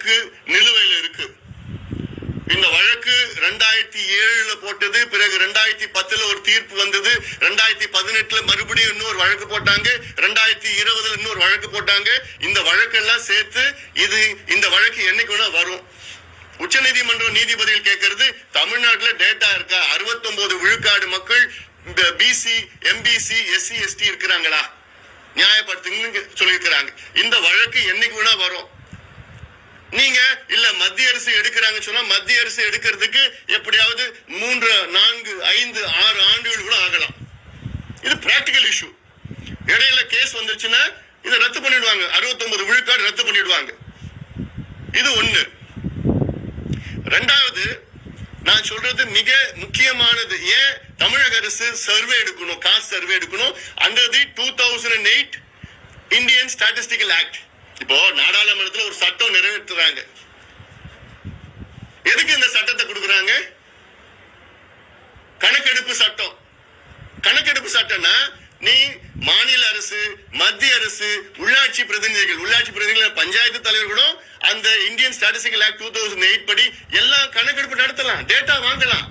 வழக்கு நிலுவையில் இருக்கு. இந்த வழக்கு 2007 போட்டது. பிறகு 2010 ஒரு தீர்ப்பு வந்தது. 2018 மறுபடியும் இன்னொரு வழக்கு போட்டாங்க. 2020 இன்னொரு வழக்கு போட்டாங்க. இந்த வழக்கெல்லாம் சேர்த்து இந்த வழக்கு என்னைக்கு வேணா வரும். உச்ச நீதிமன்ற நீதிபதிகள் கேட்கறது, தமிழ்நாட்டுல டேட்டா இருக்கா? 69 விழுக்காடு மக்கள் இந்த பிசி, எம்பிசி, எஸ்சி, எஸ்டி இருக்கிறாங்களா? நியாயப்படுத்துங்க சொல்லியிருக்கிறாங்க. இந்த வழக்கு என்னைக்கு வேணா வரும். நீங்க இல்ல மத்திய அரசு எடுக்கிறாங்க சொன்னா மத்திய அரசு எடுக்கிறதுக்கு எப்படியாவது 3, 4, 5, 6 ஆண்டுகள் கூட ஆகலாம். இது பிராக்டிகல் இஷ்யூ. இடையில கேஸ் வந்துருச்சுன்னா இதை ரத்து பண்ணிடுவாங்க. 69 விழுக்காடு ரத்து பண்ணிடுவாங்க. இது ஒண்ணு. ரெண்டாவது, நான் சொல்றது மிக முக்கியமானது. ஏன் தமிழக அரசு சர்வே எடுக்கணும், காஸ்ட் சர்வே எடுக்கணும்? Under the 2008 Indian statistical act. இப்போ நாடாளுமன்றத்தில் ஒரு சட்டம் நிறைவேற்றுறாங்க. எதுக்கு இந்த சட்டத்தை கொடுக்குறாங்க? கணக்கெடுப்பு சட்டம். கணக்கெடுப்பு சட்டம்னா நீ மாநில அரசு, மத்திய அரசு, உள்ளாட்சி பிரதிநிதிகள், பஞ்சாயத்து தலைவர்களும் அந்த இந்தியன் ஸ்டாட்டிஸ்டிக்கல் ஆக்ட் 2008 படி எல்லாம் கணக்கெடுப்பு நடத்தலாம், டேட்டா வாங்கலாம்.